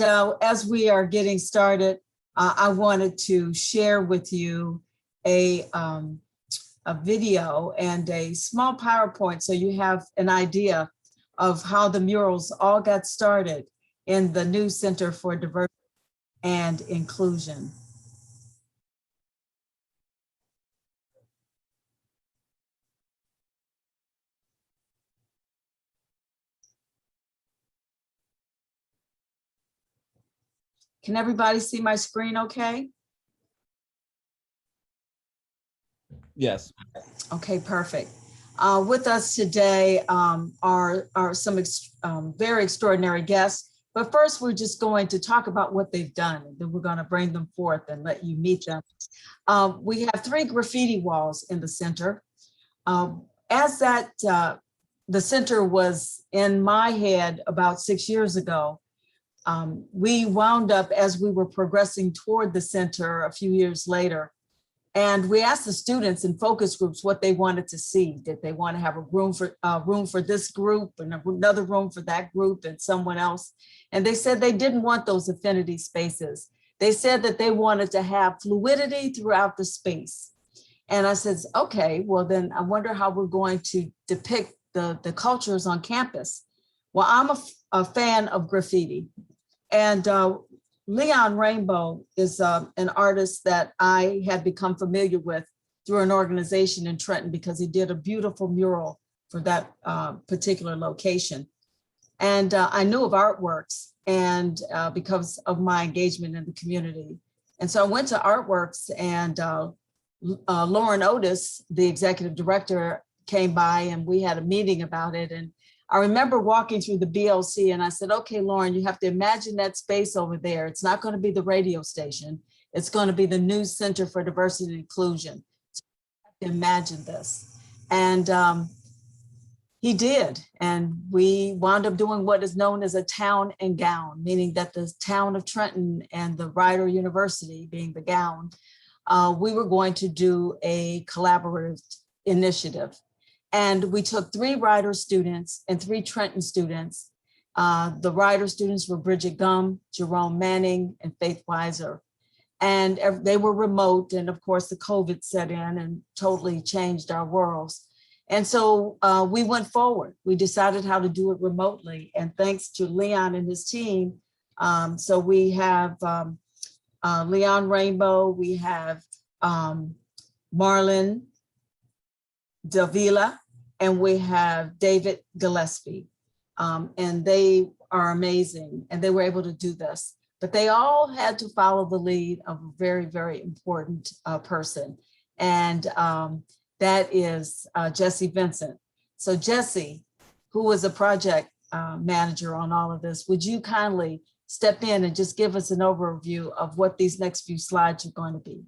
As we are getting started, I wanted to share with you a video and a small PowerPoint so you have an idea of how the murals all got started in the new Center for Diversity and Inclusion. Can everybody see my screen okay? Yes. Okay, perfect. With us today are some very extraordinary guests. But first, we're just going to talk about what they've done, and then we're going to bring them forth and let you meet them. We have 3 graffiti walls in the center. As the center was in my head about 6 years ago, we wound up, as we were progressing toward the center a few years later, and we asked the students in focus groups what they wanted to see. Did they want to have a room for this group and another room for that group and someone else? And they said they didn't want those affinity spaces. They said that they wanted to have fluidity throughout the space. And I said, okay, well then I wonder how we're going to depict the cultures on campus. Well, I'm a fan of graffiti. And Leon Rainbow is an artist that I had become familiar with through an organization in Trenton because he did a beautiful mural for that particular location. And I knew of Artworks and because of my engagement in the community. And so I went to Artworks, and Lauren Otis, the executive director, came by and we had a meeting about it. And I remember walking through the BLC and I said, okay, Lauren, you have to imagine that space over there. It's not going to be the radio station. It's going to be the new Center for Diversity and Inclusion. So you have to imagine this. And he did. And we wound up doing what is known as a town and gown, meaning that the town of Trenton and the Rider University being the gown, we were going to do a collaborative initiative. And we took 3 Rider students and 3 Trenton students. The Rider students were Bridget Gum, Jerome Manning, and Faith Weiser. And they were remote. And of course, the COVID set in and totally changed our worlds. And so we went forward. We decided how to do it remotely. And thanks to Leon and his team. So we have Leon Rainbow, we have Marlon Davila, and we have David Gillespie, and they are amazing, and they were able to do this, but they all had to follow the lead of a very, very important person, and that is Jesse Vincent. So Jesse, who was a project manager on all of this, would you kindly step in and just give us an overview of what these next few slides are going to be?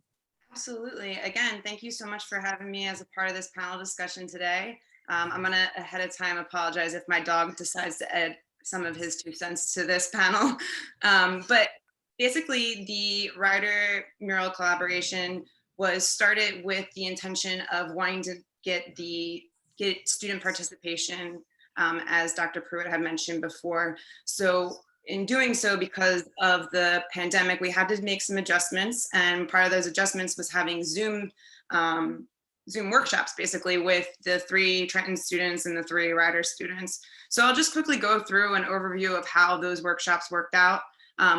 Absolutely. Again, thank you so much for having me as a part of this panel discussion today. I'm going to ahead of time apologize if my dog decides to add some of his 2 cents to this panel. But basically, the Rider mural collaboration was started with the intention of wanting to get student participation, as Dr. Pruitt had mentioned before. So in doing so, because of the pandemic, we had to make some adjustments, and part of those adjustments was having Zoom workshops, basically, with the 3 Trenton students and the 3 Rider students. So I'll just quickly go through an overview of how those workshops worked out.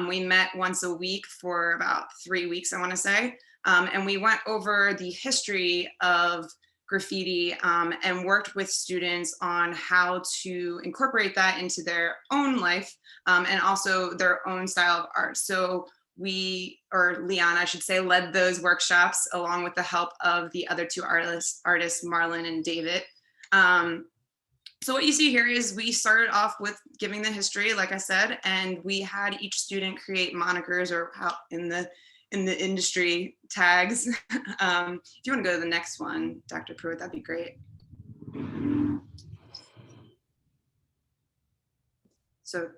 We met once a week for about 3 weeks, I want to say, and we went over the history of graffiti and worked with students on how to incorporate that into their own life and also their own style of art. So Leon, I should say, led those workshops along with the help of the other 2 artists, Marlon and David. So what you see here is we started off with giving the history, like I said, and we had each student create monikers, or how in the industry tags. If you want to go to the next one, Dr. Pruitt, that'd be great. So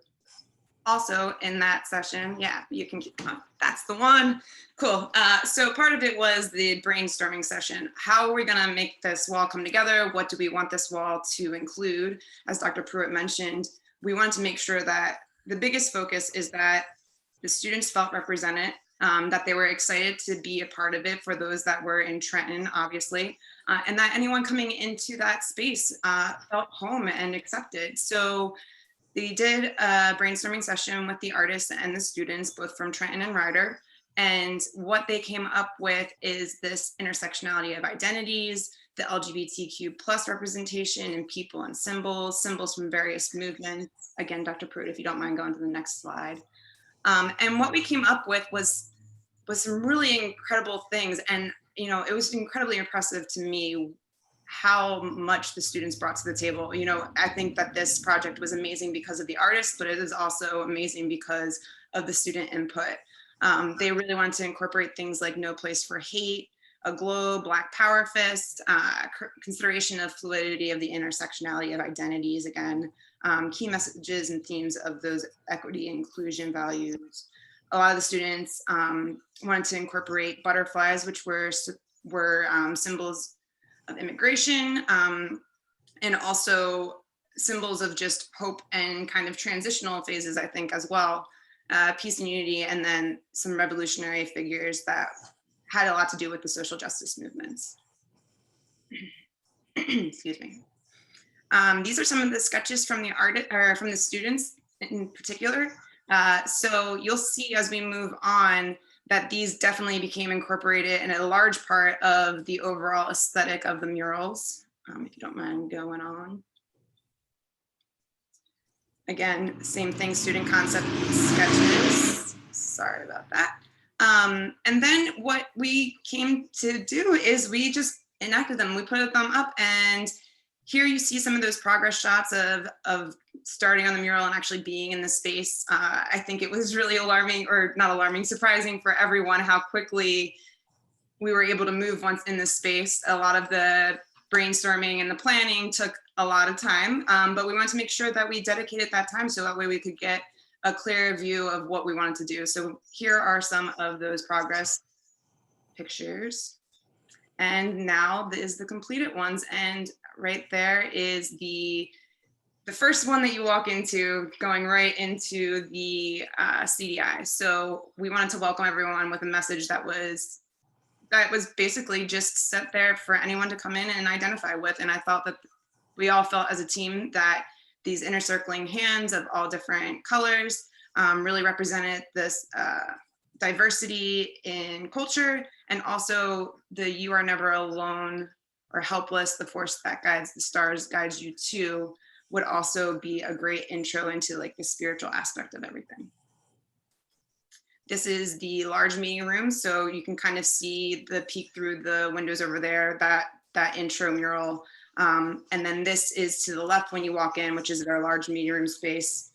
also in that session, yeah, you can keep on. That's the one. Cool. So part of it was the brainstorming session. How are we going to make this wall come together? What do we want this wall to include? As Dr. Pruitt mentioned, we want to make sure that the biggest focus is that the students felt represented, that they were excited to be a part of it for those that were in Trenton, obviously, and that anyone coming into that space felt home and accepted. So they did a brainstorming session with the artists and the students, both from Trenton and Rider. And what they came up with is this intersectionality of identities, the LGBTQ plus representation in people and symbols from various movements. Again, Dr. Pruitt, if you don't mind going to the next slide. And what we came up with was some really incredible things. And, you know, it was incredibly impressive to me how much the students brought to the table. You know, I think that this project was amazing because of the artists, but it is also amazing because of the student input. They really wanted to incorporate things like no place for hate, a globe, Black Power fist, consideration of fluidity of the intersectionality of identities, again, key messages and themes of those equity and inclusion values. A lot of the students wanted to incorporate butterflies, which were symbols of immigration, and also symbols of just hope and kind of transitional phases, I think, as well. Peace and unity, and then some revolutionary figures that had a lot to do with the social justice movements. Excuse me. These are some of the sketches from the students in particular. So you'll see as we move on that these definitely became incorporated in a large part of the overall aesthetic of the murals. If you don't mind going on. Again, same thing, student concept sketches. Sorry about that. And then what we came to do is we just enacted them. We put them up, and here you see some of those progress shots of starting on the mural and actually being in the space. I think it was really alarming, or not alarming, surprising for everyone how quickly we were able to move once in the space. A lot of the brainstorming and the planning took a lot of time, but we wanted to make sure that we dedicated that time so that way we could get a clear view of what we wanted to do. So here are some of those progress pictures. And now is the completed ones. And right there is the first one that you walk into, going right into the CDI. So we wanted to welcome everyone with a message that was basically just set there for anyone to come in and identify with. And I thought that we all felt as a team that these intercircling hands of all different colors really represented this diversity in culture, and also the "you are never alone" or "helpless, the force that guides the stars guides you too" would also be a great intro into like the spiritual aspect of everything. This is the large meeting room, so you can kind of see the peek through the windows over there, that intro mural. And then this is to the left when you walk in, which is our large meeting room space.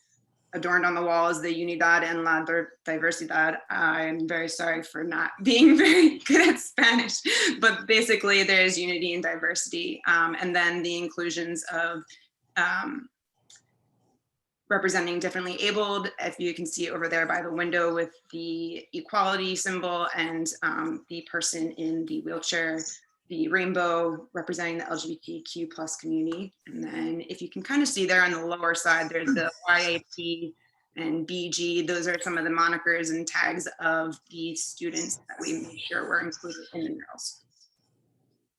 Adorned on the wall is the Unidad en la Diversidad. I'm very sorry for not being very good at Spanish, but basically there's unity and diversity. And then the inclusions of representing differently abled, if you can see over there by the window with the equality symbol and the person in the wheelchair, the rainbow representing the LGBTQ plus community. And then if you can kind of see there on the lower side, there's the YAP and BG. Those are some of the monikers and tags of the students that we made sure were included in the murals.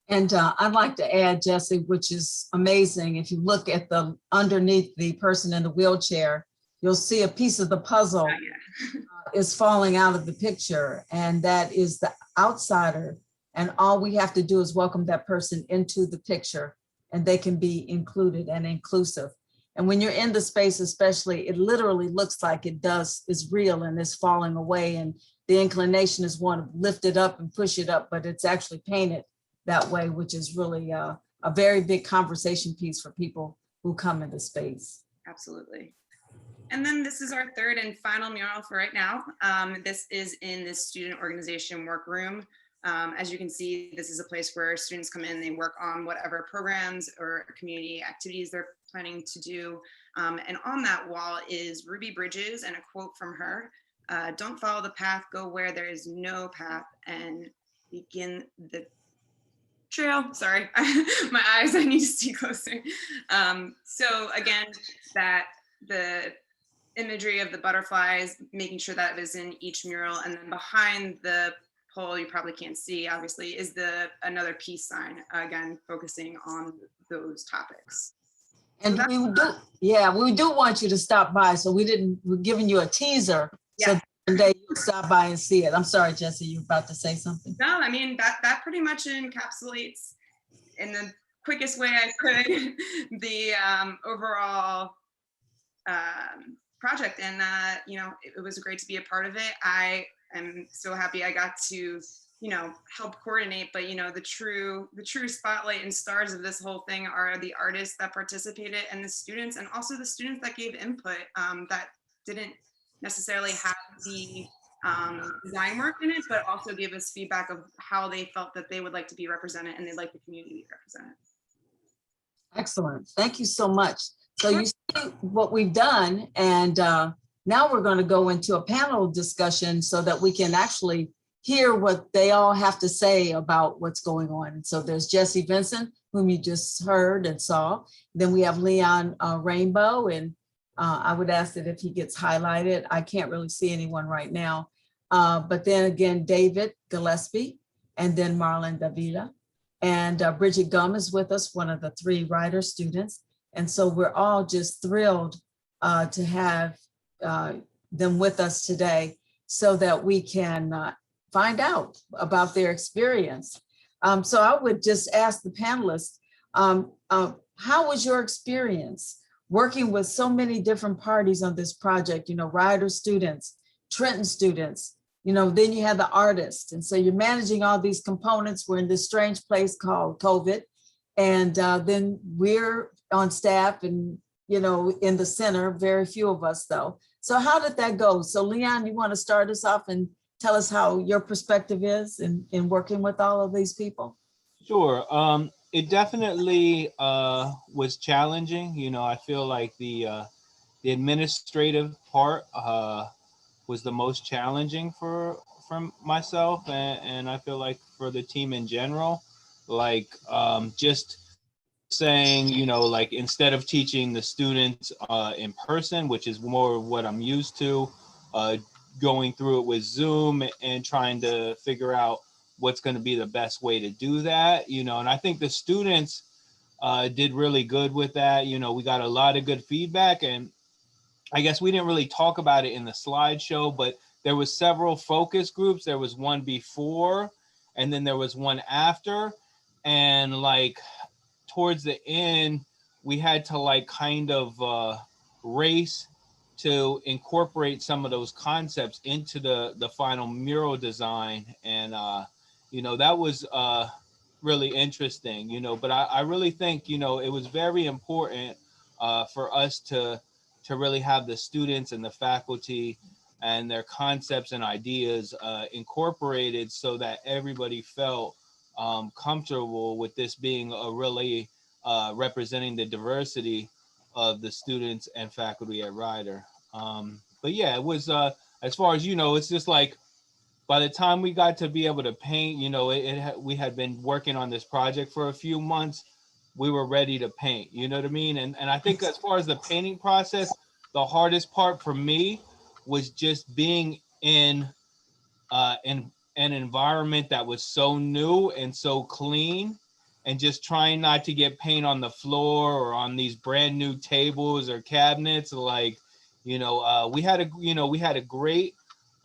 And I'd like to add, Jesse, which is amazing. If you look at the underneath the person in the wheelchair, you'll see a piece of the puzzle is falling out of the picture, and that is the outsider. And all we have to do is welcome that person into the picture, and they can be included and inclusive. And when you're in the space, especially, it literally looks like is real and is falling away. And the inclination is one to lift it up and push it up, but it's actually painted that way, which is really a very big conversation piece for people who come into space. Absolutely. And then this is our third and final mural for right now. This is in the student organization workroom. As you can see, this is a place where students come in, they work on whatever programs or community activities they're planning to do. And on that wall is Ruby Bridges and a quote from her: "Don't follow the path, go where there is no path, and begin the trail." Sorry, my eyes, I need to see closer. So again, that the imagery of the butterflies, making sure that is in each mural. And then behind the pole, you probably can't see, obviously, is another peace sign, again, focusing on those topics. And So we would do, yeah, we do want you to stop by. So we're giving you a teaser. So yeah. one day you'll stop by and see it. I'm sorry, Jesse, you were about to say something. No, I mean, that pretty much encapsulates in the quickest way I could the overall project. And, you know, it was great to be a part of it. I am so happy I got to, you know, help coordinate, but, you know, the true spotlight and stars of this whole thing are the artists that participated and the students, and also the students that gave input that didn't necessarily have the design work in it, but also gave us feedback of how they felt that they would like to be represented and they'd like the community represented. Excellent. Thank you so much. So you see what we've done, and now we're going to go into a panel discussion so that we can actually hear what they all have to say about what's going on. And so there's Jesse Vincent, whom you just heard and saw. Then we have Leon Rainbow, and I would ask that if he gets highlighted. I can't really see anyone right now. But then again, David Gillespie, and then Marlon Davila. And Bridget Gum is with us, one of the 3 Rider students. And so we're all just thrilled to have them with us today so that we can find out about their experience. So I would just ask the panelists, how was your experience working with so many different parties on this project? You know, Rider students, Trenton students, you know, then you have the artists. And so you're managing all these components. We're in this strange place called COVID. And then we're on staff and, you know, in the center, very few of us though. So how did that go? So Leon, you want to start us off and tell us how your perspective is in working with all of these people? Sure. It definitely was challenging. You know, I feel like the administrative part was the most challenging for myself, and I feel like for the team in general, like just saying, you know, like instead of teaching the students in person, which is more of what I'm used to, going through it with Zoom and trying to figure out what's going to be the best way to do that, you know. And I think the students did really good with that. You know, we got a lot of good feedback, and I guess we didn't really talk about it in the slideshow, but there was several focus groups. There was one before, and then there was one after. And like towards the end, we had to like kind of race to incorporate some of those concepts into the final mural design. And, you know, that was really interesting, you know, but I really think, you know, it was very important for us to really have the students and the faculty and their concepts and ideas incorporated so that everybody felt comfortable with this being a really representing the diversity of the students and faculty at Rider. But yeah, it was, as far as, you know, it's just like, by the time we got to be able to paint, you know, we had been working on this project for a few months. We were ready to paint, you know what I mean? And I think as far as the painting process, the hardest part for me was just being in an environment that was so new and so clean, and just trying not to get paint on the floor or on these brand new tables or cabinets. Like, you know, we had a great,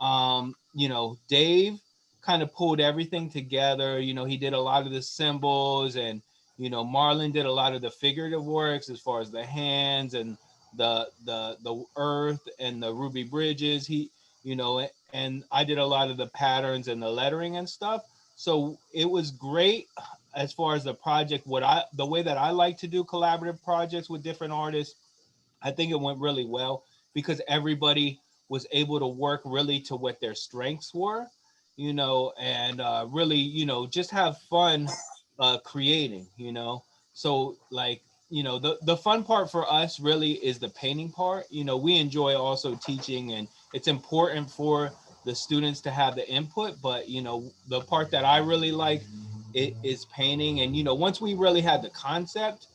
you know, Dave kind of pulled everything together. You know, he did a lot of the symbols, and, you know, Marlon did a lot of the figurative works as far as the hands and the earth and the ruby bridges. He, you know, and I did a lot of the patterns and the lettering and stuff. So it was great as far as the project. The way that I like to do collaborative projects with different artists, I think it went really well because everybody was able to work really to what their strengths were, you know, and really, you know, just have fun creating, you know. So like, you know, the fun part for us really is the painting part. You know, we enjoy also teaching, and it's important for the students to have the input, but, you know, the part that I really like is painting. And, you know, once we really had the concept,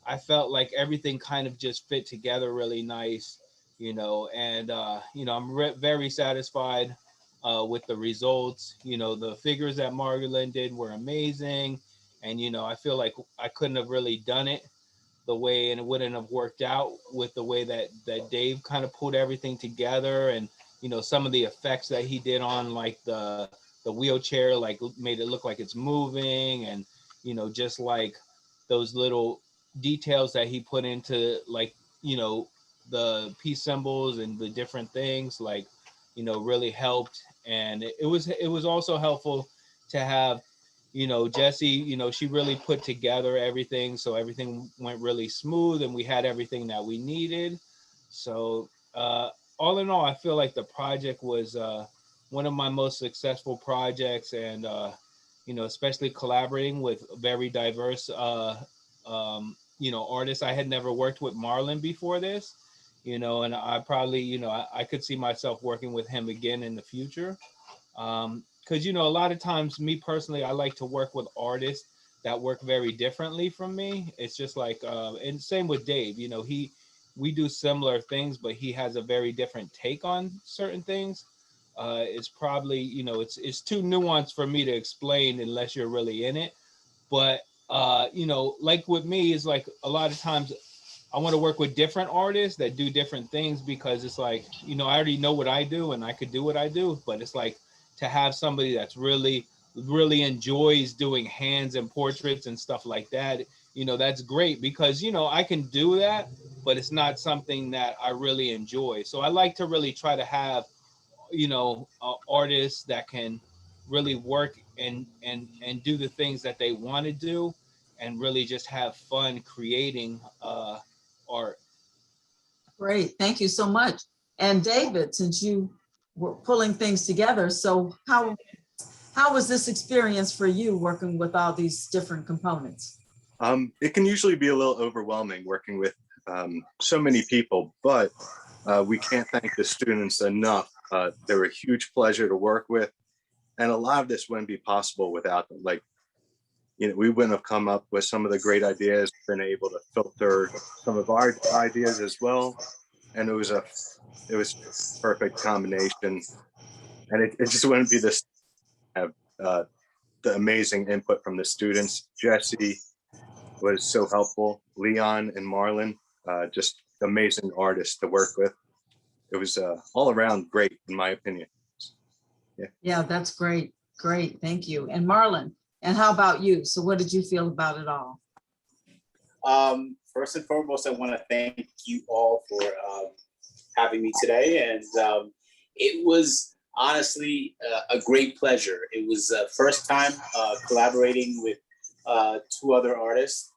I felt like everything kind of just fit together really nice, and I'm very satisfied with the results. The figures that Margolin did were amazing, and I feel like I couldn't have really done it the way, and it wouldn't have worked out with the way that Dave kind of pulled everything together, and some of the effects that he did on like the wheelchair, like made it look like it's moving, and just like those little details that he put into like the peace symbols and the different things, like really helped. And it was also helpful to have Jessie, she really put together everything, so everything went really smooth and we had everything that we needed. So all in all, I feel like the project was one of my most successful projects, and especially collaborating with very diverse artists. I had never worked with Marlon before this, and I probably, I could see myself working with him again in the future. Because a lot of times, me personally, I like to work with artists that work very differently from me. It's just like and same with Dave. We do similar things, but he has a very different take on certain things. It's probably it's too nuanced for me to explain unless you're really in it. But like with me, is like a lot of times I want to work with different artists that do different things, because it's like, I already know what I do and I could do what I do, but it's like to have somebody that's really, really enjoys doing hands and portraits and stuff like that, that's great, because, I can do that, but it's not something that I really enjoy. So I like to really try to have, artists that can really work and do the things that they want to do, and really just have fun creating art. Great, thank you so much. And David, since you were pulling things together, so how was this experience for you working with all these different components? It can usually be a little overwhelming working with so many people, but we can't thank the students enough. They were a huge pleasure to work with, and a lot of this wouldn't be possible without them. Like, we wouldn't have come up with some of the great ideas, been able to filter some of our ideas as well, and it was a perfect combination. And it just wouldn't be this have the amazing input from the students. Jessie was so helpful. Leon and Marlon, just amazing artists to work with. It was all around great, in my opinion. Yeah, that's great. Great, thank you. And Marlon, and how about you? So what did you feel about it all? First and foremost, I want to thank you all for having me today. And it was honestly a great pleasure. It was first time collaborating with two other artists.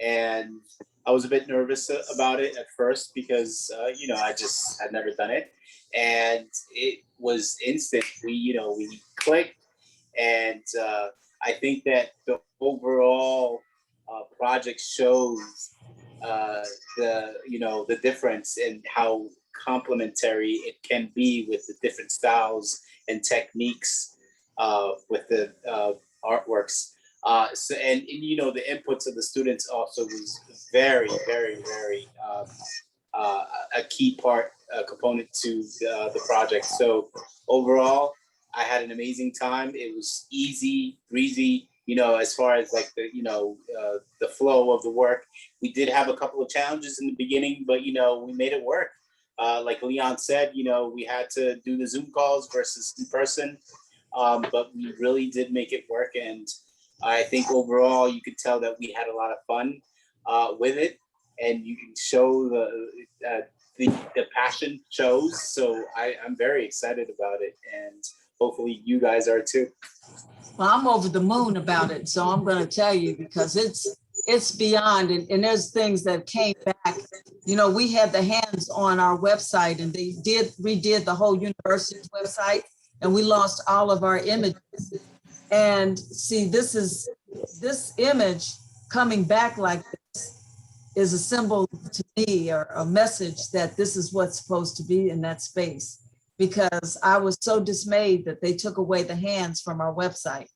And I was a bit nervous about it at first because, I just had never done it. And it was instant. We clicked. And I think that the overall project shows the difference in how complementary it can be with the different styles and techniques with the artworks. And the inputs of the students also was very, very, very a key component to the project. So overall, I had an amazing time. It was easy, breezy, as far as like the flow of the work. We did have a couple of challenges in the beginning, but, we made it work. Like Leon said, we had to do the Zoom calls versus in person, but we really did make it work. And I think overall, you could tell that we had a lot of fun with it, and you can show the passion shows. So I'm very excited about it, and hopefully you guys are too. Well, I'm over the moon about it, so I'm going to tell you, because it's beyond, and there's things that came back. We had the hands on our website, and they redid the whole university's website, and we lost all of our images. And see, this image coming back like this is a symbol to me, or a message that this is what's supposed to be in that space. Because I was so dismayed that they took away the hands from our website,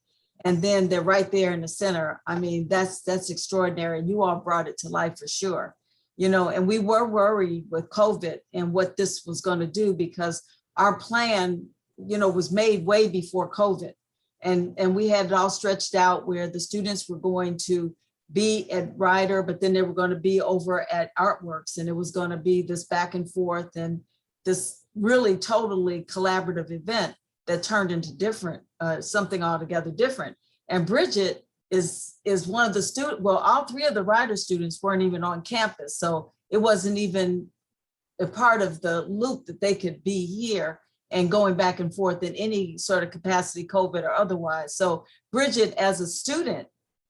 and then they're right there in the center. I mean, that's extraordinary. You all brought it to life for sure. and we were worried with COVID and what this was going to do, because our plan, was made way before COVID. And we had it all stretched out where the students were going to be at Rider, but then they were going to be over at Artworks, and it was going to be this back and forth and this really totally collaborative event that turned into something altogether different. And Bridget is one of the students. Well, all three of the Rider students weren't even on campus, so it wasn't even a part of the loop that they could be here and going back and forth in any sort of capacity, COVID or otherwise. So Bridget, as a student,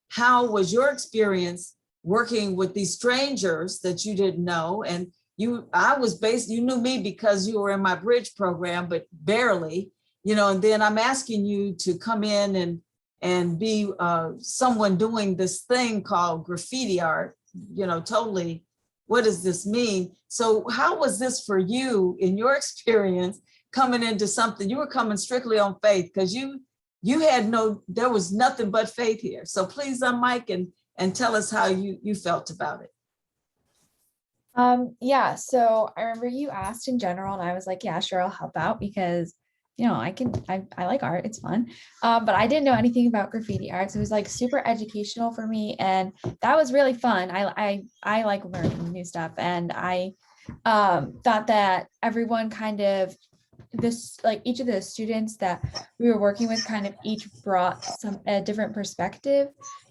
how was your experience working with these strangers that you didn't know? And you knew me because you were in my bridge program, but barely, and then I'm asking you to come in and be someone doing this thing called graffiti art, totally, what does this mean? So how was this for you in your experience coming into something? You were coming strictly on faith, because there was nothing but faith here. So please unmic and tell us how you felt about it. Yeah, so I remember you asked in general, and I was like, yeah, sure, I'll help out because, I like art, it's fun. But I didn't know anything about graffiti art. So it was like super educational for me. And that was really fun. I like learning new stuff. And I thought that everyone kind of each of the students that we were working with kind of each brought a different perspective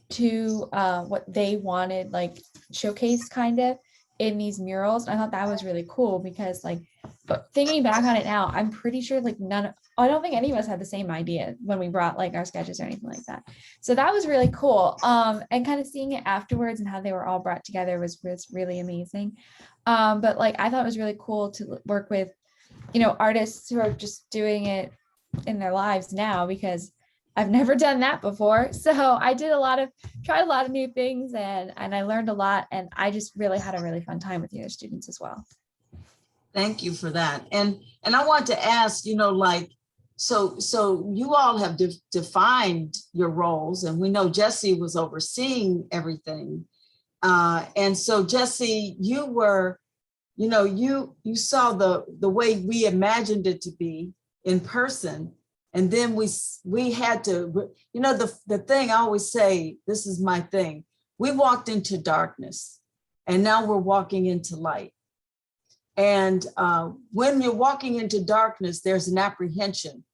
to what they wanted, like showcase kind of in these murals. And I thought that was really cool because but thinking back on it now, I'm pretty sure I don't think any of us had the same idea when we brought our sketches or anything like that. So that was really cool. And kind of seeing it afterwards and how they were all brought together was really amazing. But I thought it was really cool to work with, artists who are just doing it in their lives now, because I've never done that before. So I tried a lot of new things and I learned a lot, and I just really had a really fun time with the other students as well. Thank you for that. And I want to ask, so you all have defined your roles, and we know Jesse was overseeing everything. And so Jesse, you were, you saw the way we imagined it to be in person. And then we had to, the thing I always say, this is my thing. We walked into darkness and now we're walking into light. And when you're walking into darkness, there's an apprehension.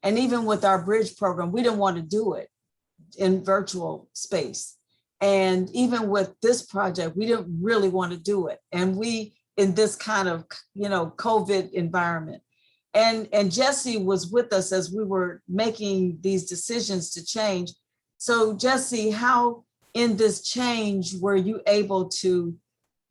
And even with our bridge program, we didn't want to do it in virtual space. And even with this project, we didn't really want to do it. And in this kind of, COVID environment. And Jesse was with us as we were making these decisions to change. So Jesse, how in this change were you able to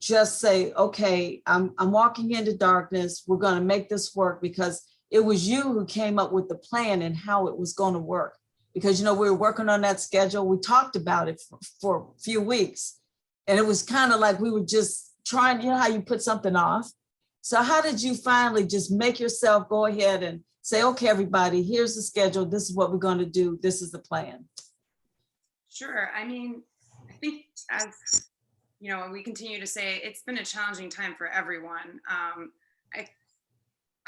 just say, okay, I'm walking into darkness, we're going to make this work? Because it was you who came up with the plan and how it was going to work. Because, we were working on that schedule. We talked about it for a few weeks. And it was kind of like we were just trying, how you put something off. So how did you finally just make yourself go ahead and say, okay, everybody, here's the schedule. This is what we're going to do. This is the plan. Sure. I think as, we continue to say, it's been a challenging time for everyone.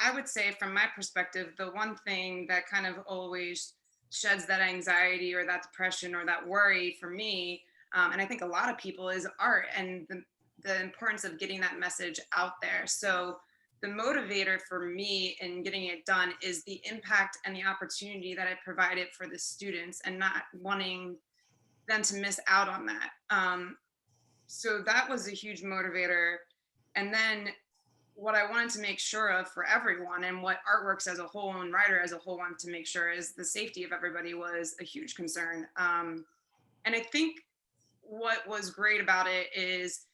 I would say from my perspective, the one thing that kind of always sheds that anxiety or that depression or that worry for me, and I think a lot of people, is art and the importance of getting that message out there. So the motivator for me in getting it done is the impact and the opportunity that I provided for the students and not wanting them to miss out on that. So that was a huge motivator. And then what I wanted to make sure of for everyone, and what Artworks as a whole and Rider as a whole wanted to make sure, is the safety of everybody was a huge concern. And I think what was great about it is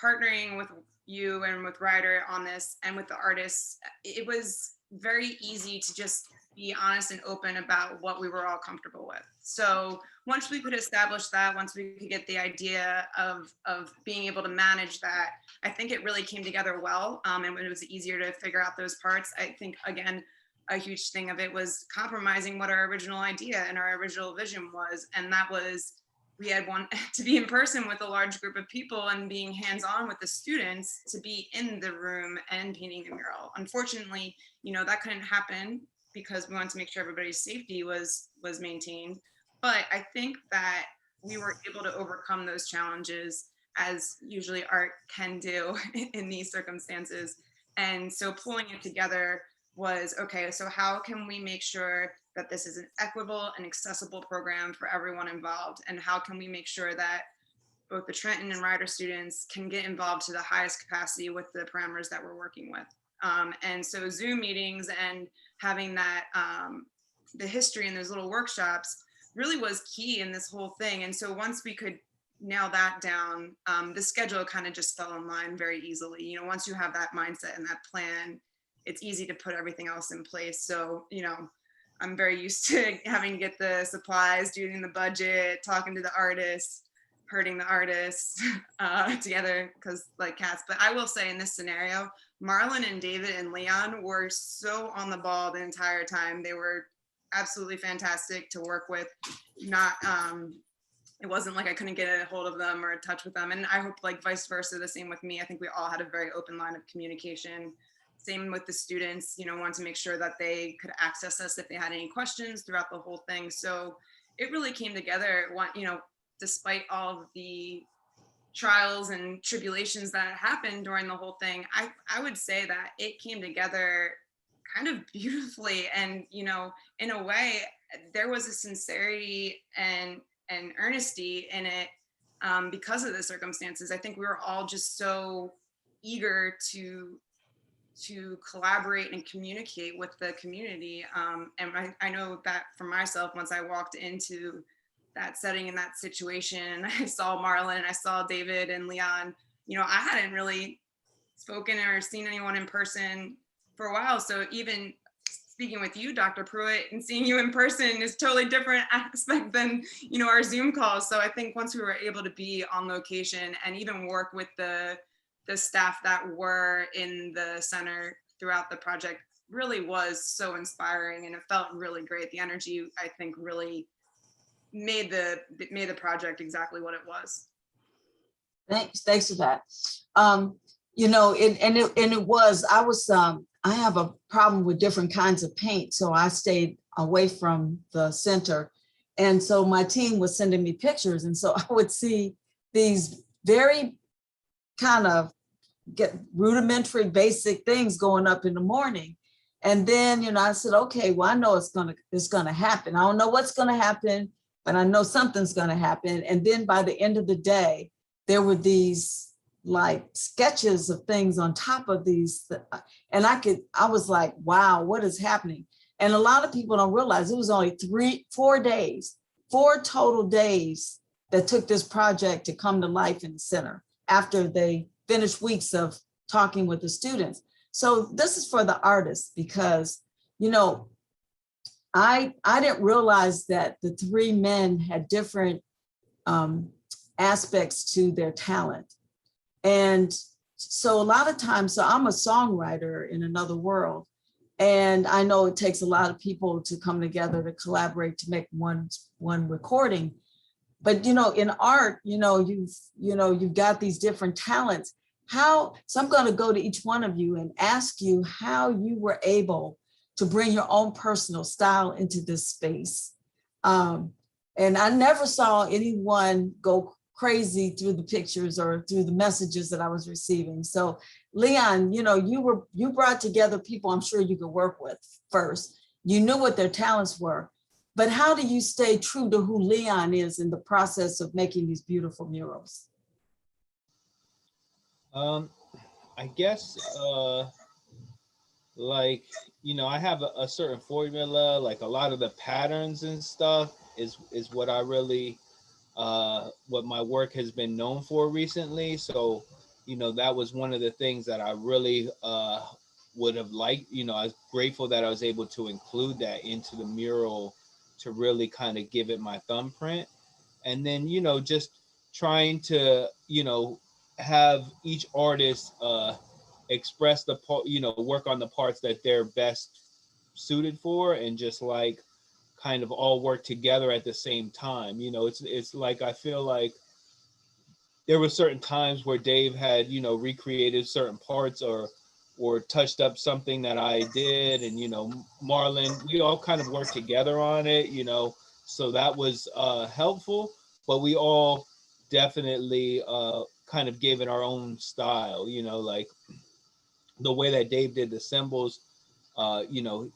partnering with you and with Rider on this and with the artists. It was very easy to just be honest and open about what we were all comfortable with. So once we could establish that, once we could get the idea of being able to manage that, I think it really came together well. And it was easier to figure out those parts. I think, again, a huge thing of it was compromising what our original idea and our original vision was. And that was we had one to be in person with a large group of people and being hands-on with the students to be in the room and painting the mural. Unfortunately, that couldn't happen because we wanted to make sure everybody's safety was maintained. But I think that we were able to overcome those challenges, as usually art can do in these circumstances. And so pulling it together was, okay, so how can we make sure that this is an equitable and accessible program for everyone involved? And how can we make sure that both the Trenton and Rider students can get involved to the highest capacity with the parameters that we're working with? And so Zoom meetings and having that, the history in those little workshops really was key in this whole thing. And so once we could nail that down, the schedule kind of just fell in line very easily. Once you have that mindset and that plan, it's easy to put everything else in place. So, I'm very used to having to get the supplies, doing the budget, talking to the artists, herding the artists together because like cats. But I will say in this scenario, Marlon and David and Leon were so on the ball the entire time. They were absolutely fantastic to work with. It wasn't like I couldn't get a hold of them or in touch with them. And I hope like vice versa, the same with me. I think we all had a very open line of communication. Same with the students, wanted to make sure that they could access us if they had any questions throughout the whole thing. So it really came together, despite all of the trials and tribulations that happened during the whole thing. I would say that it came together kind of beautifully. And, in a way, there was a sincerity and earnesty in it because of the circumstances. I think we were all just so eager to collaborate and communicate with the community. And I know that for myself, once I walked into that setting and that situation, I saw Marlon, I saw David and Leon, I hadn't really spoken or seen anyone in person for a while. So even speaking with you, Dr. Pruitt, and seeing you in person is totally different aspect than, our Zoom calls. So I think once we were able to be on location and even work with the staff that were in the center throughout the project really was so inspiring, and it felt really great. The energy, I think, really made the project exactly what it was. Thanks for that. I have a problem with different kinds of paint, so I stayed away from the center. And so my team was sending me pictures. And so I would see these very kind of get rudimentary basic things going up in the morning. And then, I said, okay, well, I know it's gonna happen. I don't know what's gonna happen, but I know something's gonna happen. And then by the end of the day, there were these like sketches of things on top of these. And I was like, wow, what is happening? And a lot of people don't realize it was only 4 total days that took this project to come to life in the center after they finished weeks of talking with the students. So this is for the artists because, I didn't realize that the 3 men had different aspects to their talent. And so a lot of times, so I'm a songwriter in another world. And I know it takes a lot of people to come together to collaborate to make one recording. But, in art, you've got these different talents. So I'm going to go to each one of you and ask you how you were able to bring your own personal style into this space. And I never saw anyone go crazy through the pictures or through the messages that I was receiving. So Leon, you brought together people I'm sure you could work with first. You knew what their talents were, but how do you stay true to who Leon is in the process of making these beautiful murals? I guess, I have a certain formula, like a lot of the patterns and stuff is what I really, what my work has been known for recently. So, that was one of the things that I really would have liked. I was grateful that I was able to include that into the mural to really kind of give it my thumbprint. And then, just trying to, have each artist express work on the parts that they're best suited for, and just like kind of all work together at the same time. You know, it's like, I feel like there were certain times where Dave had, you know, recreated certain parts or touched up something that I did. And, you know, Marlon, we all kind of worked together on it, you know, so that was helpful, but we all definitely kind of gave it our own style, you know, like the way that Dave did the symbols, you know,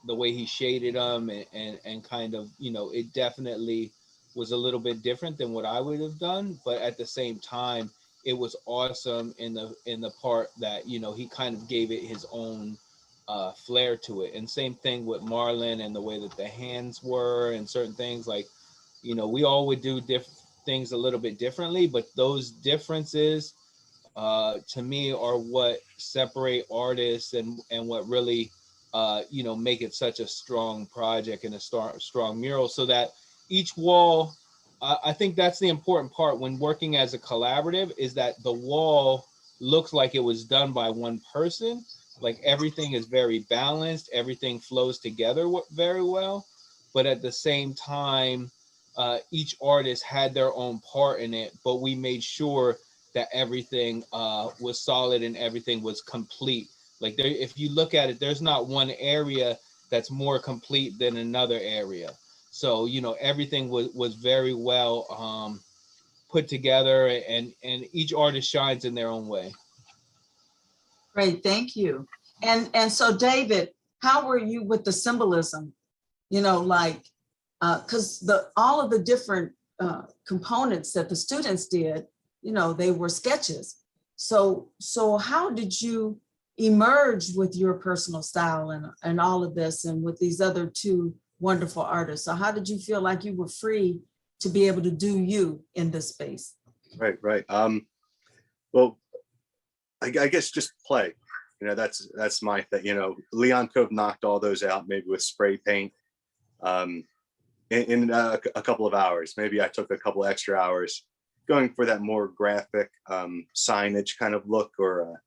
the way he shaded them and kind of, you know, it definitely was a little bit different than what I would have done, but at the same time, it was awesome in the part that, you know, he kind of gave it his own flair to it. And same thing with Marlon and the way that the hands were and certain things, like, you know, we all would do different things a little bit differently, but those differences to me are what separate artists and what really you know, make it such a strong project and a strong mural, so that each wall, I think that's the important part when working as a collaborative, is that the wall looks like it was done by one person. Like everything is very balanced, everything flows together very well, but at the same time, each artist had their own part in it, but we made sure that everything was solid and everything was complete. Like there, if you look at it, there's not one area that's more complete than another area. So, you know, everything was very well put together, and each artist shines in their own way. Great, thank you. And so David, how were you with the symbolism? You know, like, because all of the different components that the students did, you know, they were sketches. So how did you emerge with your personal style and all of this, and with these other two wonderful artists? So how did you feel like you were free to be able to do you in this space? Right. Well, I guess just play. You know, that's my thing. You know, Leon could have knocked all those out maybe with spray paint in a couple of hours. Maybe I took a couple extra hours going for that more graphic signage kind of look, or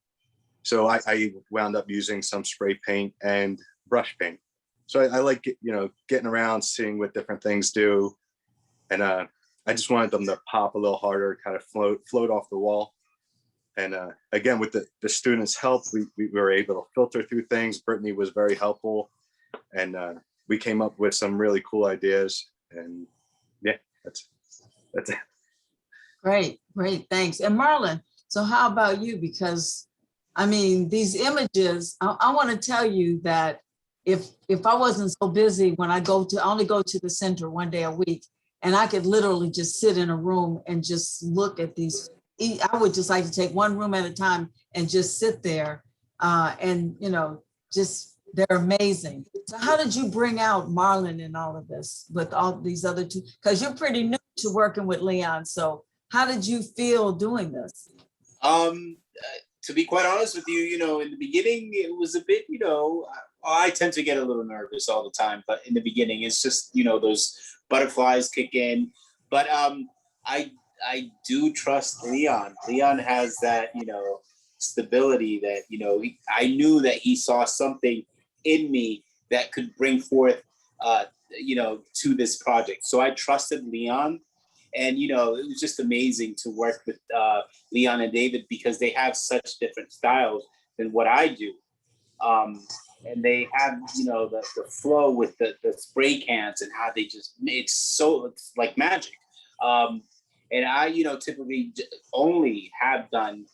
so I wound up using some spray paint and brush paint. So I like, you know, getting around, seeing what different things do. And I just wanted them to pop a little harder, kind of float off the wall. And again, with the students' help, we were able to filter through things. Brittany was very helpful. And we came up with some really cool ideas. And yeah, that's it. Great, thanks. And Marlon, so how about you? Because I mean, these images, I want to tell you that if I wasn't so busy, when I only go to the center one day a week, and I could literally just sit in a room and just look at these. I would just like to take one room at a time and just sit there and, you know, just, they're amazing. So how did you bring out Marlon in all of this with all these other two? Because you're pretty new to working with Leon. So how did you feel doing this? To be quite honest with you, you know, in the beginning, it was a bit, you know, I tend to get a little nervous all the time, but in the beginning, it's just, you know, those butterflies kick in. But I do trust Leon. Leon has that, you know, stability that, you know, I knew that he saw something in me that could bring forth, you know, to this project. So I trusted Leon. And, you know, it was just amazing to work with Leon and David, because they have such different styles than what I do. And they have, you know, the flow with the spray cans and how they just, it's like magic. And I, you know, typically only have done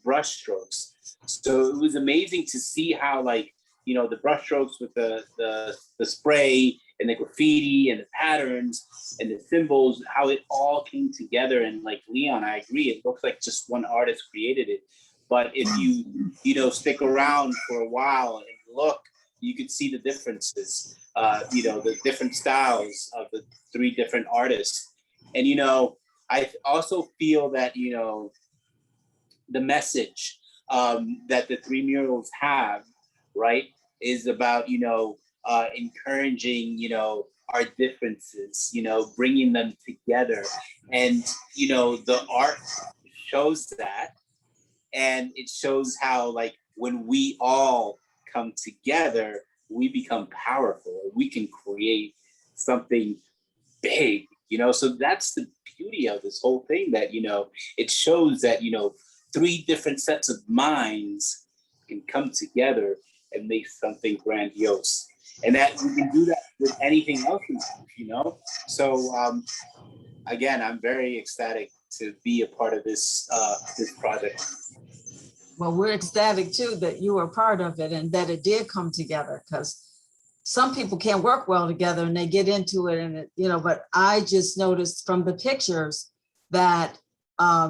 brush strokes. So it was amazing to see how, like, you know, the brush strokes with the spray and the graffiti and the patterns and the symbols, how it all came together. And like Leon, I agree, it looks like just one artist created it. But if you know, stick around for a while and look, you could see the differences, you know, the different styles of the three different artists. And, you know, I also feel that, you know, the message that the three murals have, right, is about, you know, encouraging, you know, our differences, you know, bringing them together. And, you know, the art shows that. And it shows how, like, when we all come together, we become powerful. We can create something big, so that's the beauty of this whole thing, that, it shows that, three different sets of minds can come together and make something grandiose. And that we can do that with anything else in life, So again, I'm very ecstatic to be a part of this project. Well, we're ecstatic too that you were part of it and that it did come together, because some people can't work well together and they get into it and but I just noticed from the pictures that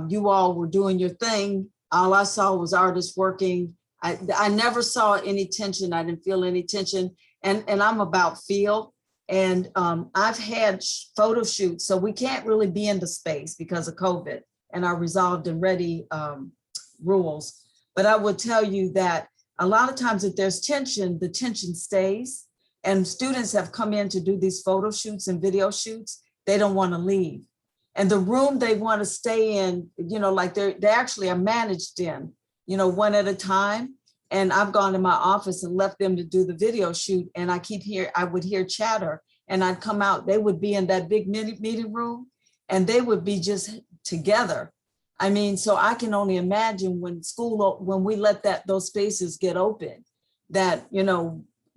you all were doing your thing. All I saw was artists working. I never saw any tension. I didn't feel any tension. And I'm about feel. And I've had photo shoots, so we can't really be in the space because of COVID and our resolved and ready rules. But I would tell you that a lot of times if there's tension, the tension stays. And students have come in to do these photo shoots and video shoots. They don't want to leave. And the room they want to stay in, like they actually are managed in, one at a time. And I've gone to my office and left them to do the video shoot. And I would hear chatter and I'd come out, they would be in that big meeting room and they would be just together. I mean, so I can only imagine when we let those spaces get open, that,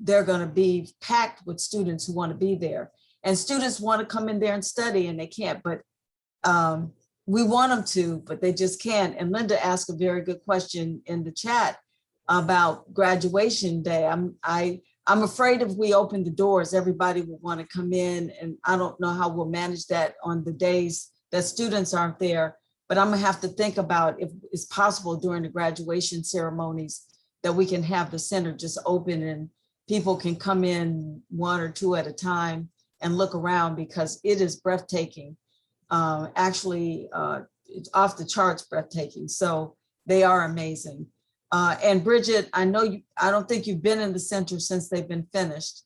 they're going to be packed with students who want to be there. And students want to come in there and study and they can't, but we want them to, but they just can't. And Linda asked a very good question in the chat about graduation day. I'm afraid if we open the doors, everybody will want to come in, and I don't know how we'll manage that on the days that students aren't there. But I'm gonna have to think about if it's possible during the graduation ceremonies that we can have the center just open and people can come in one or two at a time and look around, because it is breathtaking. Actually, it's off the charts breathtaking. So they are amazing. And Bridget, I don't think you've been in the center since they've been finished,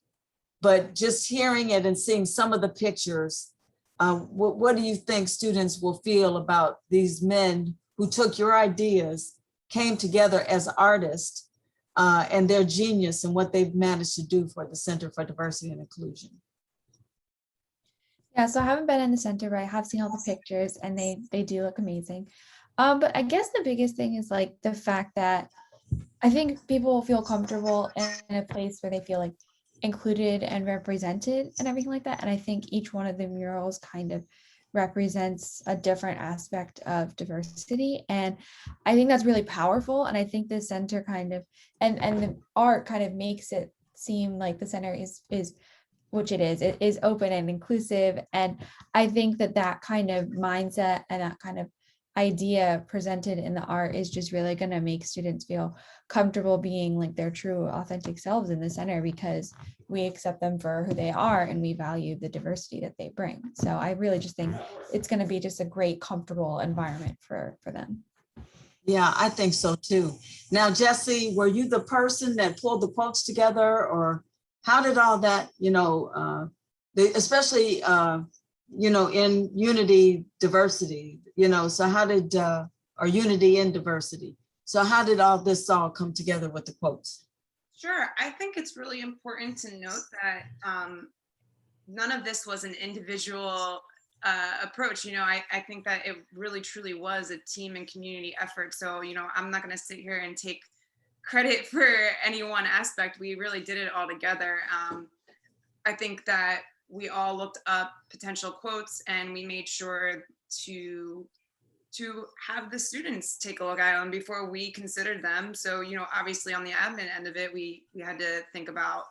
but just hearing it and seeing some of the pictures, what do you think students will feel about these men who took your ideas, came together as artists, and their genius and what they've managed to do for the Center for Diversity and Inclusion? Yeah, so I haven't been in the center, but I have seen all the pictures and they do look amazing. But I guess the biggest thing is like the fact that I think people will feel comfortable in a place where they feel like included and represented and everything like that. And I think each one of the murals kind of represents a different aspect of diversity. And I think that's really powerful. And I think the center kind of, and the art kind of makes it seem like the center is which it is open and inclusive. And I think that kind of mindset and that kind of idea presented in the art is just really going to make students feel comfortable being like their true authentic selves in the center, because we accept them for who they are and we value the diversity that they bring. So I really just think it's going to be just a great, comfortable environment for them. Yeah, I think so too. Now, Jesse, were you the person that pulled the quotes together, or how did all that, especially, in unity, diversity, so how did, or unity in diversity. So how did all this all come together with the quotes? Sure, I think it's really important to note that none of this was an individual approach. I think that it really truly was a team and community effort. So, I'm not gonna sit here and take credit for any one aspect. We really did it all together. I think that we all looked up potential quotes and we made sure to have the students take a look at them before we considered them. So, obviously on the admin end of it, we had to think about,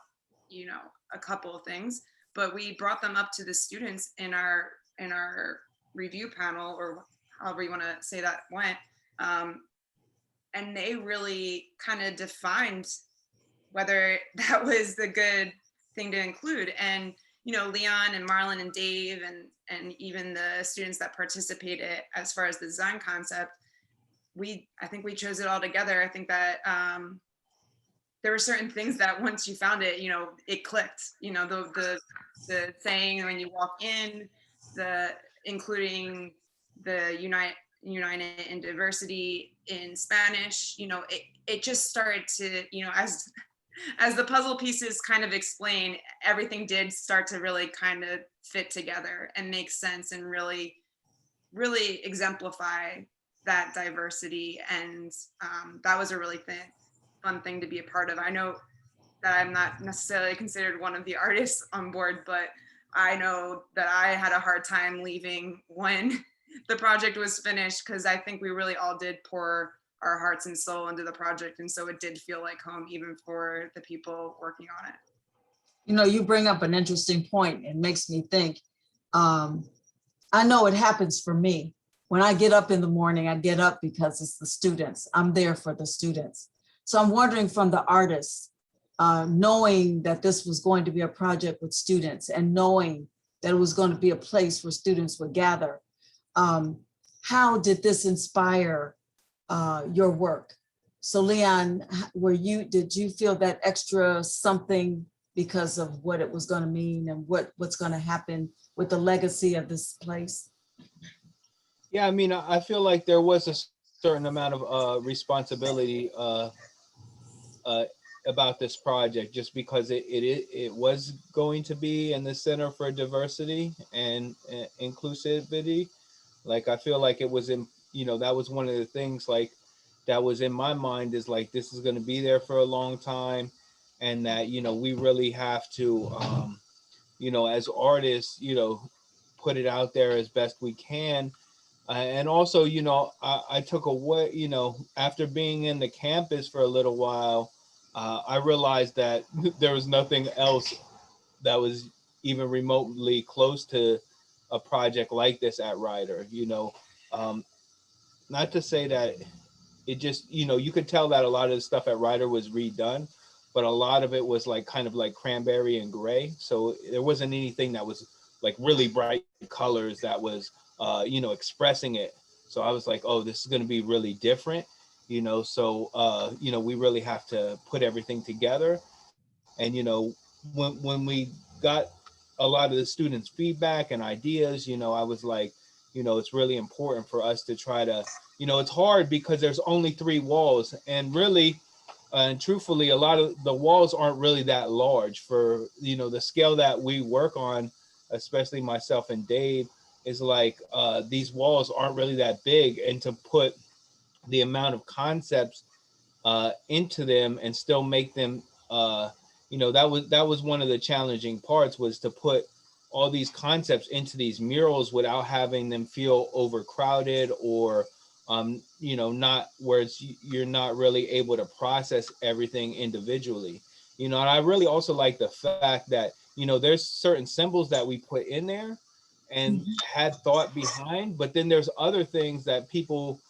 a couple of things, but we brought them up to the students in our review panel, or however you want to say that went. And they really kind of defined whether that was the good thing to include. And, Leon and Marlon and Dave and even the students that participated as far as the design concept, I think we chose it all together. I think that there were certain things that once you found it, it clicked, the saying when you walk in, including the united in diversity in Spanish, it just started to, as the puzzle pieces kind of explain, everything did start to really kind of fit together and make sense and really, really exemplify that diversity. And that was a really fun thing to be a part of. I know that I'm not necessarily considered one of the artists on board, but I know that I had a hard time leaving when the project was finished, because I think we really all did pour our hearts and soul into the project. And so it did feel like home, even for the people working on it. You know, you bring up an interesting point. It makes me think. I know it happens for me. When I get up in the morning, I get up because it's the students. I'm there for the students. So I'm wondering, from the artists, knowing that this was going to be a project with students and knowing that it was going to be a place where students would gather, how did this inspire your work? So Leon, did you feel that extra something because of what it was going to mean and what's going to happen with the legacy of this place? Yeah, I mean, I feel like there was a certain amount of responsibility about this project, just because it was going to be in the Center for Diversity and Inclusivity. Like, I feel like it was in, that was one of the things like that was in my mind, is like, this is going to be there for a long time, and that, we really have to, as artists, put it out there as best we can. And also, I took away, after being in the campus for a little while, I realized that there was nothing else that was even remotely close to a project like this at Rider. Not to say that it just, you could tell that a lot of the stuff at Rider was redone, but a lot of it was like kind of like cranberry and gray. So there wasn't anything that was like really bright colors that was, expressing it. So I was like, oh, this is going to be really different, so, we really have to put everything together. And, when we got a lot of the students' feedback and ideas, I was like, it's really important for us to try to, it's hard because there's only 3 walls, and really, and truthfully, a lot of the walls aren't really that large for, the scale that we work on, especially myself and Dave, is like, these walls aren't really that big, and to put the amount of concepts into them and still make them, that was one of the challenging parts, was to put all these concepts into these murals without having them feel overcrowded or, not where you're not really able to process everything individually. And I really also like the fact that, there's certain symbols that we put in there and had thought behind, but then there's other things that people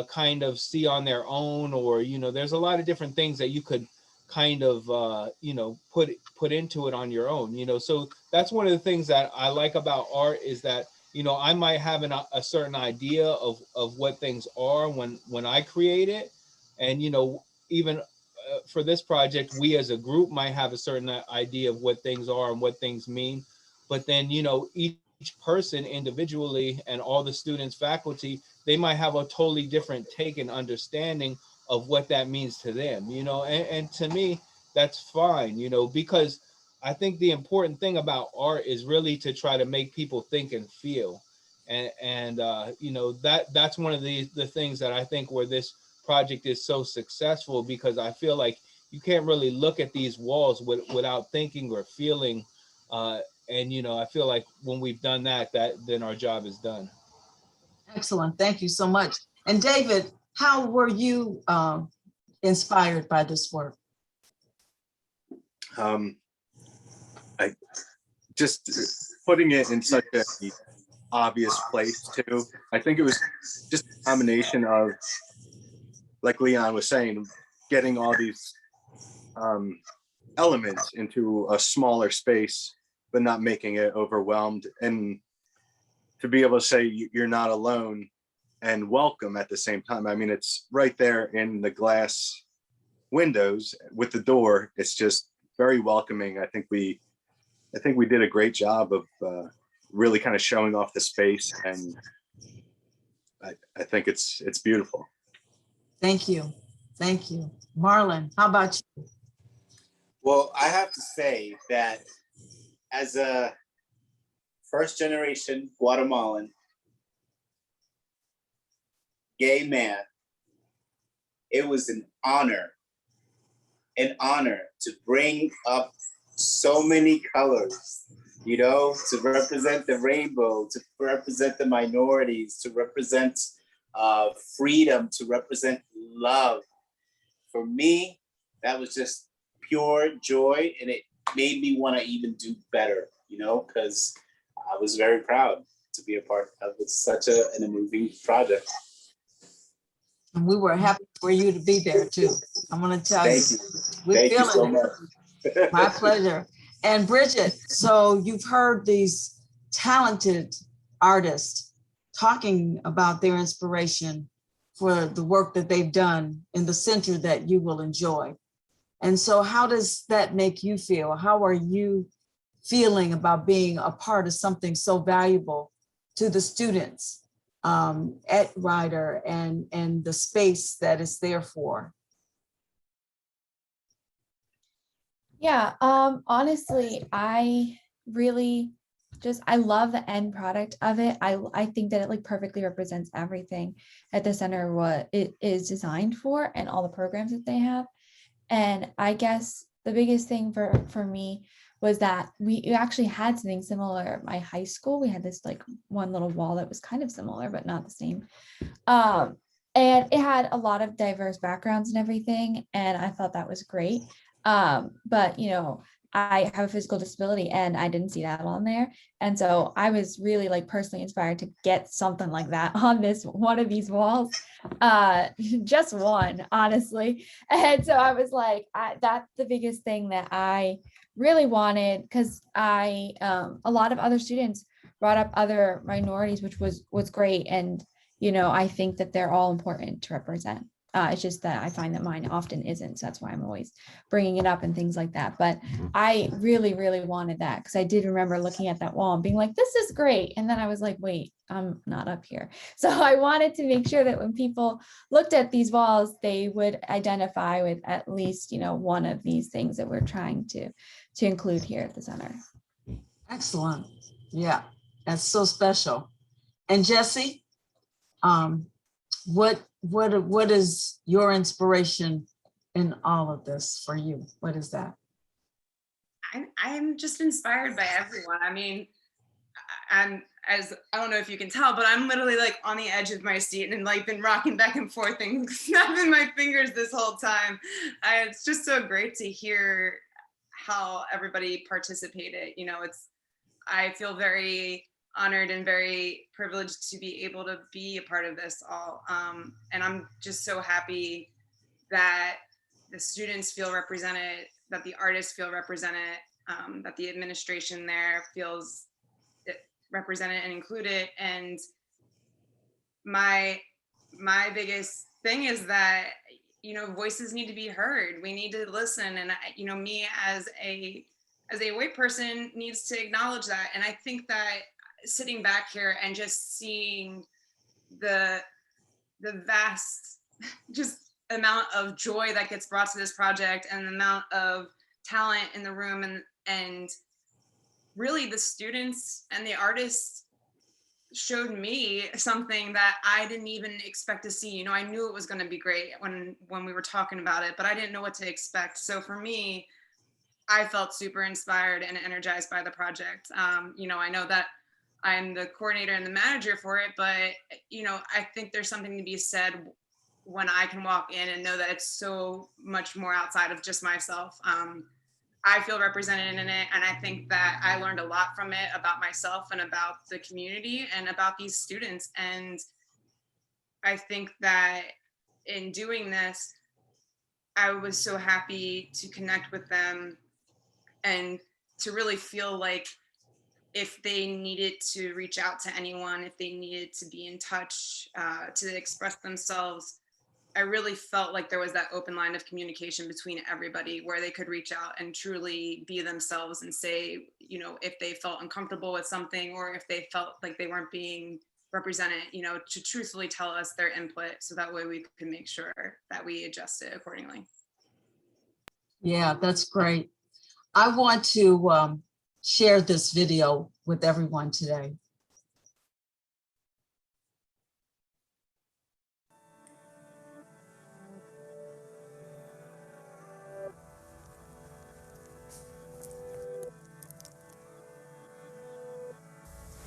kind of see on their own, or, there's a lot of different things that you could kind of, put into it on your own, so that's one of the things that I like about art, is that, I might have a certain idea of what things are when I create it. And, even for this project, we as a group might have a certain idea of what things are and what things mean. But then, each person individually and all the students, faculty, they might have a totally different take and understanding of what that means to them, and to me, that's fine, because I think the important thing about art is really to try to make people think and feel. And that's one of the things that I think where this project is so successful, because I feel like you can't really look at these walls without thinking or feeling. And I feel like when we've done that, then our job is done. Excellent. Thank you so much. And David, how were you inspired by this work? I just putting it in such a obvious place too. I think it was just a combination of, like Leon was saying, getting all these elements into a smaller space, but not making it overwhelmed, and to be able to say you're not alone and welcome at the same time. I mean, it's right there in the glass windows with the door. It's just very welcoming. I think we did a great job of really kind of showing off the space, and I think it's beautiful. Thank you. Thank you. Marlon, how about you? Well, I have to say that as a first generation Guatemalan gay man, it was an honor to bring up so many colors, you know, to represent the rainbow, to represent the minorities, to represent freedom, to represent love. For me, that was just pure joy, and it made me want to even do better, you know, because I was very proud to be a part of such an moving project. And we were happy for you to be there too. I'm gonna tell Thank you. you. We're Thank you so feeling it. much. My pleasure. And Bridget, so you've heard these talented artists talking about their inspiration for the work that they've done in the center that you will enjoy. And so how does that make you feel? How are you feeling about being a part of something so valuable to the students at Rider and the space that it's there for? Yeah, honestly, I really I love the end product of it. I think that it like perfectly represents everything at the center, what it is designed for and all the programs that they have. And I guess the biggest thing for me was that we actually had something similar at my high school. We had this like one little wall that was kind of similar, but not the same. And it had a lot of diverse backgrounds and everything. And I thought that was great. But you know, I have a physical disability and I didn't see that on there. And so I was really like personally inspired to get something like that on this one of these walls. Just one, honestly. And so I was like, that's the biggest thing that I really wanted, because a lot of other students brought up other minorities, which was great. And you know, I think that they're all important to represent. It's just that I find that mine often isn't. So that's why I'm always bringing it up and things like that. But I really, really wanted that, because I did remember looking at that wall and being like, this is great. And then I was like, wait, I'm not up here. So I wanted to make sure that when people looked at these walls, they would identify with at least, you know, one of these things that we're trying to include here at the center. Excellent. Yeah, that's so special. And Jesse, what is your inspiration in all of this for you? What is that? I'm just inspired by everyone. I mean, I don't know if you can tell, but I'm literally like on the edge of my seat and like been rocking back and forth and snapping my fingers this whole time. It's just so great to hear how everybody participated. You know, I feel very honored and very privileged to be able to be a part of this all. And I'm just so happy that the students feel represented, that the artists feel represented, that the administration there feels represented and included. And my biggest thing is that, you know, voices need to be heard. We need to listen. And, you know, me as a white person needs to acknowledge that. And I think that sitting back here and just seeing the vast just amount of joy that gets brought to this project and the amount of talent in the room and really the students and the artists showed me something that I didn't even expect to see. You know, I knew it was going to be great when we were talking about it, but I didn't know what to expect. So for me, I felt super inspired and energized by the project. You know, I know that I'm the coordinator and the manager for it, but, you know, I think there's something to be said when I can walk in and know that it's so much more outside of just myself. I feel represented in it, and I think that I learned a lot from it about myself and about the community and about these students. And I think that in doing this, I was so happy to connect with them and to really feel like if they needed to reach out to anyone, if they needed to be in touch, to express themselves, I really felt like there was that open line of communication between everybody where they could reach out and truly be themselves and say, you know, if they felt uncomfortable with something or if they felt like they weren't being represented, you know, to truthfully tell us their input so that way we can make sure that we adjust it accordingly. Yeah, that's great. I want to share this video with everyone today.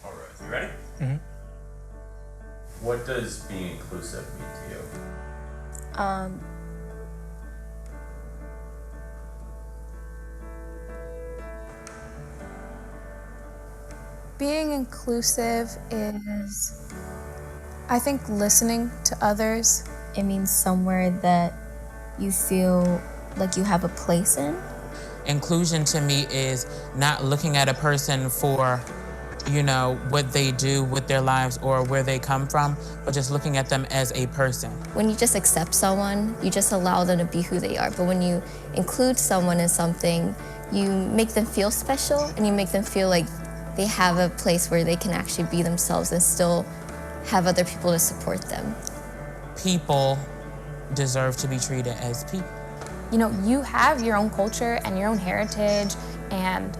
All right, you ready? Mm-hmm. What does being inclusive mean to you? Being inclusive is, I think, listening to others. It means somewhere that you feel like you have a place in. Inclusion to me is not looking at a person for, you know, what they do with their lives or where they come from, but just looking at them as a person. When you just accept someone, you just allow them to be who they are. But when you include someone in something, you make them feel special and you make them feel like they have a place where they can actually be themselves and still have other people to support them. People deserve to be treated as people. You know, you have your own culture and your own heritage and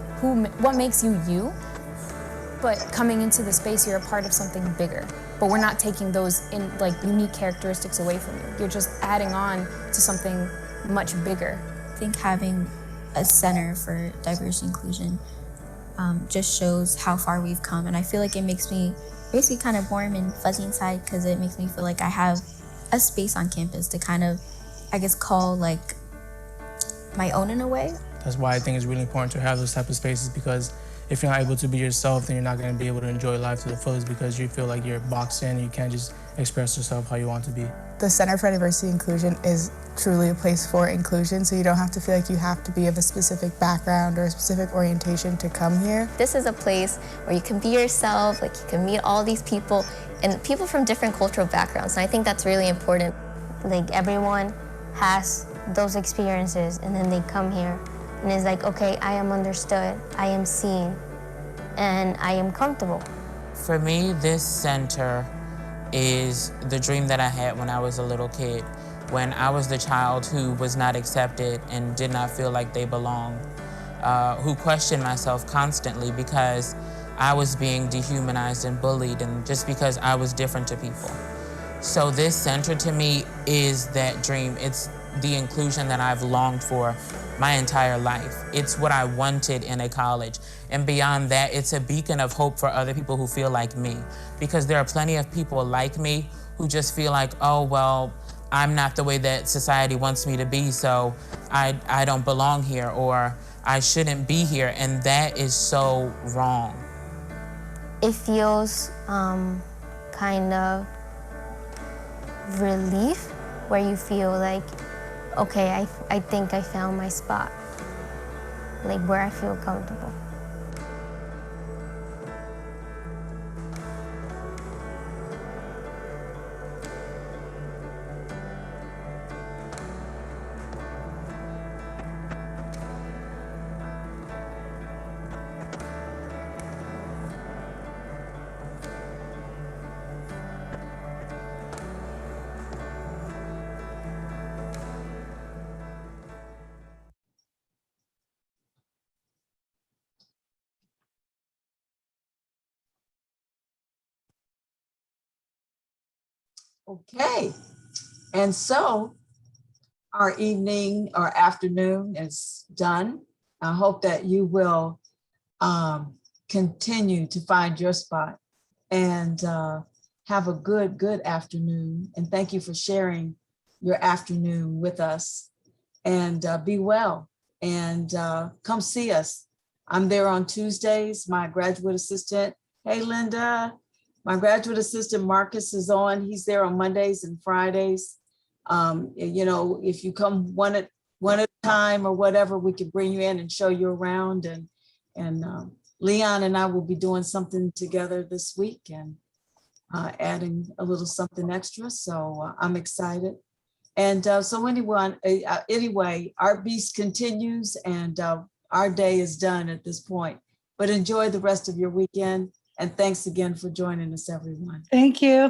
what makes you you. But coming into the space, you're a part of something bigger. But we're not taking those unique characteristics away from you. You're just adding on to something much bigger. I think having a center for diversity and inclusion just shows how far we've come. And I feel like it makes me basically kind of warm and fuzzy inside because it makes me feel like I have a space on campus to kind of, I guess, call like my own in a way. That's why I think it's really important to have those type of spaces, because if you're not able to be yourself, then you're not going to be able to enjoy life to the fullest because you feel like you're boxed in and you can't just express yourself how you want to be. The Center for Diversity and Inclusion is truly a place for inclusion, so you don't have to feel like you have to be of a specific background or a specific orientation to come here. This is a place where you can be yourself, like you can meet all these people and people from different cultural backgrounds, and I think that's really important. Like everyone has those experiences and then they come here and it's like, okay, I am understood, I am seen, and I am comfortable. For me, this center is the dream that I had when I was a little kid, when I was the child who was not accepted and did not feel like they belonged, who questioned myself constantly because I was being dehumanized and bullied, and just because I was different to people. So this center to me is that dream. It's the inclusion that I've longed for my entire life. It's what I wanted in a college. And beyond that, it's a beacon of hope for other people who feel like me. Because there are plenty of people like me who just feel like, oh, well, I'm not the way that society wants me to be, so I don't belong here, or I shouldn't be here, and that is so wrong. It feels kind of relief, where you feel like, okay, I think I found my spot, like where I feel comfortable. Okay, and so our evening or afternoon is done. I hope that you will continue to find your spot and have a good afternoon. And thank you for sharing your afternoon with us. And be well and come see us. I'm there on Tuesdays. My graduate assistant, hey Linda, my graduate assistant Marcus is on. He's there on Mondays and Fridays. You know, if you come one at a time or whatever, we can bring you in and show you around. And Leon and I will be doing something together this week and adding a little something extra. So I'm excited. And so anyway, ArtBeast continues, and our day is done at this point. But enjoy the rest of your weekend. And thanks again for joining us, everyone. Thank you.